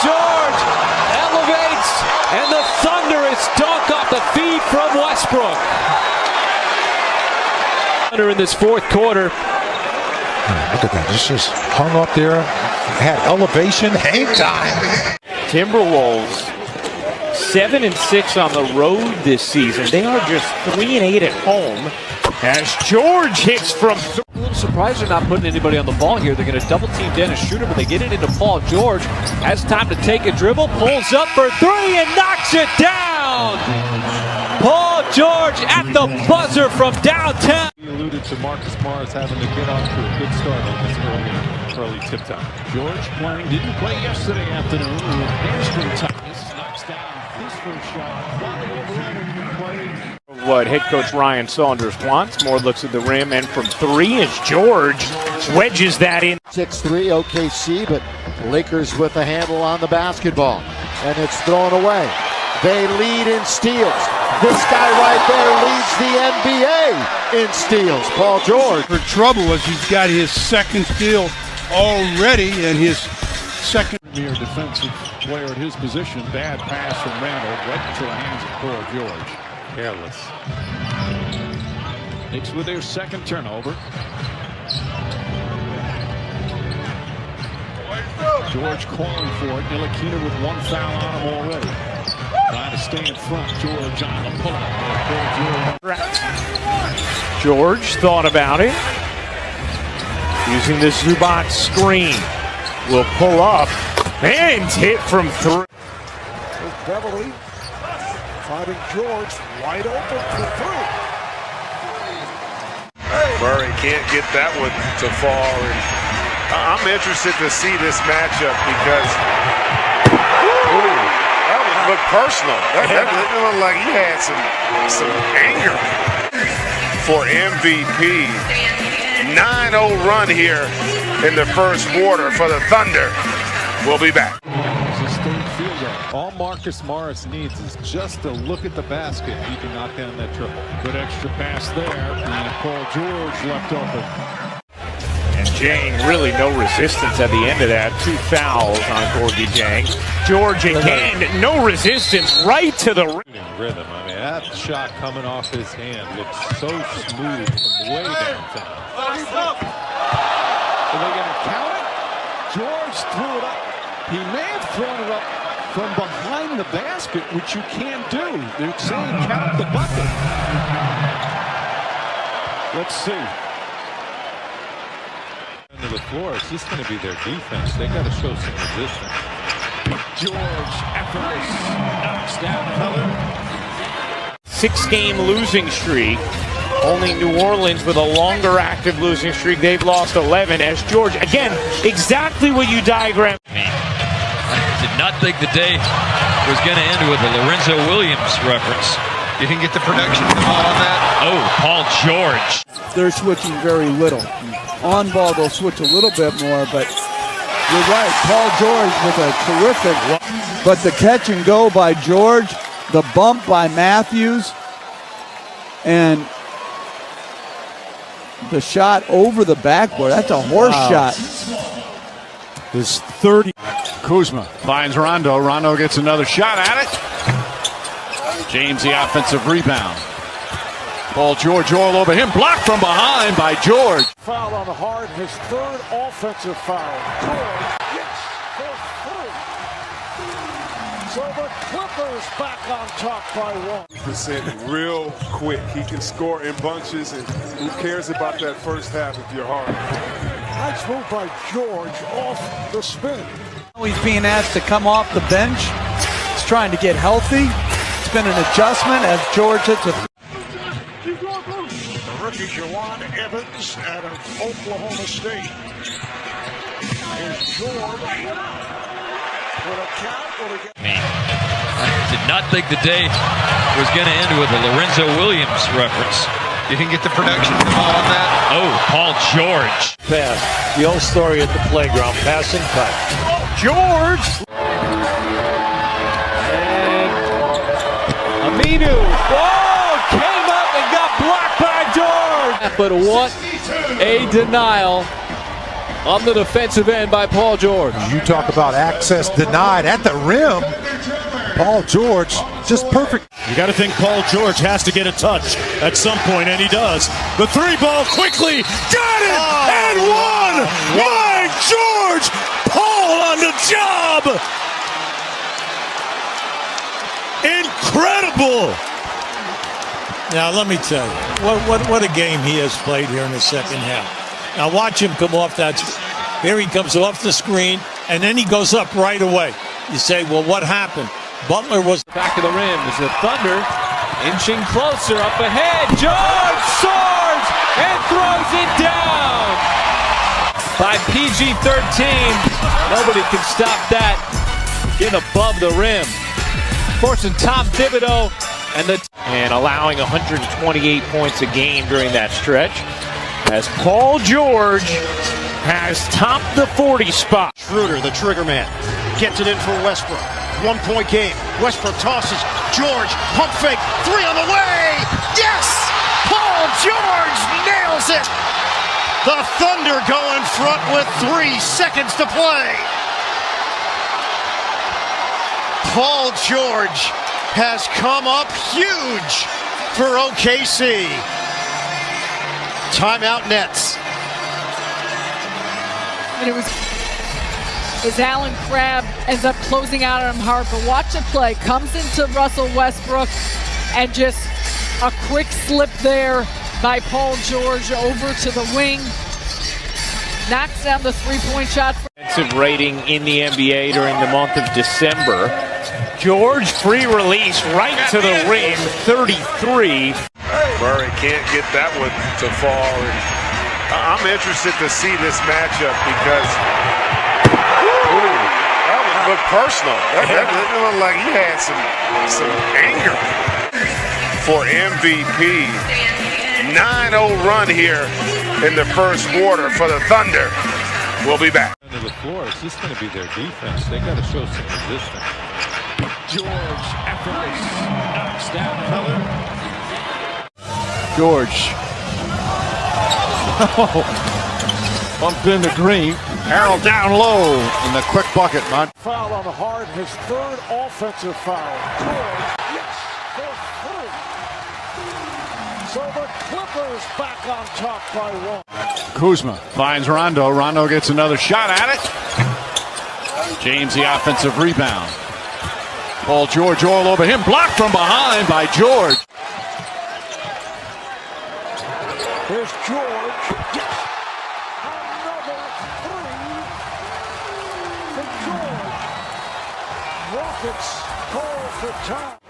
George elevates, and the thunderous dunk off the feed from Westbrook. In this fourth quarter. Look at that, this just hung up there, had elevation, hang time. Timberwolves 7-6 on the road this season. They are just 3-8 at home. As George hits from a little surprised they're not putting anybody on the ball here. They're going to double team Dennis Schroeder, but they get it into Paul George. Has time to take a dribble, pulls up for three and knocks it down. Paul George at the buzzer from downtown. He alluded to Marcus Morris having to get off to a good start on this early tip time. George didn't play yesterday afternoon with hamstring tightness. Knocks down his first shot. What head coach Ryan Saunders wants. More looks at the rim, and from three as George wedges that in. 6-3 OKC, but Lakers with a handle on the basketball, and it's thrown away. They lead in steals. This guy right there leads the NBA in steals. Paul George. For trouble as he's got his second steal already, and his second premier defensive player at his position. Bad pass from Randall right into the hands of Paul George. Careless. Knicks with their second turnover. George calling for it. Ntilikina with one foul on him already. Trying to stay in front. George on the pull-up. George thought about it. Using the Zubac screen. Will pull up and hit from three. Beverly finding George wide open for three. Murray can't get that one to fall. And I'm interested to see this matchup because that would look personal. That looked like he had some anger for MVP. 9-0 run here in the first quarter for the Thunder. We'll be back. All Marcus Morris needs is just to look at the basket. He can knock down that triple. Good extra pass there. And Paul George left open. And Jang, really no resistance at the end of that. 2 fouls on Gorgie Jang. George again, no resistance, right to the rim. Rhythm. I mean, that shot coming off his hand looks so smooth from way downtown. Are they going to count it? George threw it up. He may have thrown it up from behind the basket, which you can't do. They're saying count the bucket. Let's see. Into the floor, it's just going to be their defense. They got to show some resistance. George, effortless, knocks down another. 6-game losing streak. Only New Orleans with a longer active losing streak. They've lost 11 as George, again, exactly what you diagrammed. Did not think the day was going to end with a Lorenzo Williams reference. You can get the production on that. Oh, Paul George. They're switching very little. On ball, they'll switch a little bit more, but you're right. Paul George with a terrific, but the catch and go by George, the bump by Matthews, and the shot over the backboard. That's a horse shot. His 30. Kuzma finds Rondo. Rondo gets another shot at it. James the offensive rebound. Paul George all over him. Blocked from behind by George. Foul on the Hard, his third offensive foul. George gets for three. So the Clippers back on top by 1% real quick. He can score in bunches, and who cares about that first half if you're hard? Nice move by George off the spin. He's being asked to come off the bench. He's trying to get healthy. It's been an adjustment as George hits a... The rookie Jawan Evans out of Oklahoma State. Here's George. With a count, Did not think the day was going to end with a Lorenzo Williams reference. You can get the production on that. Oh, Paul George. pass. The old story at the playground. Pass and cut. George. And Aminu. Oh, came up and got blocked by George. But what a denial on the defensive end by Paul George. You talk about access denied at the rim. Paul George, just perfect. You got to think Paul George has to get a touch at some point, and he does. The three ball quickly, got it, and one! My George! Paul on the job! Incredible! Now, let me tell you, what a game he has played here in the second half. Now, watch him come off that. Here he comes off the screen, and then he goes up right away. You say, well, what happened? Butler was back of the rim as the Thunder inching closer up ahead. George soars and throws it down by PG-13. Nobody can stop that. Getting above the rim, forcing Tom Thibodeau and allowing 128 points a game during that stretch. As Paul George has topped the 40 spot. Schroeder, the trigger man, gets it in for Westbrook. 1 point game. Westbrook tosses. George, pump fake. Three on the way. Yes! Paul George nails it. The Thunder go in front with 3 seconds to play. Paul George has come up huge for OKC. Timeout Nets. And it was as Allen Crabbe ends up closing out on him hard, but watch it play. Comes into Russell Westbrook and just a quick slip there by Paul George over to the wing. Knocks down the three-point shot. Defensive rating in the NBA during the month of December. George free release right to the rim, 33. Murray can't get that one to fall. I'm interested to see this matchup because that would look personal. That looked like he had some anger for MVP. 9-0 run here in the first quarter for the Thunder. We'll be back. Under the floor, it's just going to be their defense. They got to show some resistance. George, effortless, knocks down another. George. Bumped into Green. Harold down low. And the quick bucket, man. Foul on the hard, his third offensive foul. George, yes, for 3. So the Clippers back on top by 1. Kuzma finds Rondo. Rondo gets another shot at it. James the offensive rebound. Paul George all over him. Blocked from behind by George. Here's George. Yes. Another 3 for George. Rockets call for time.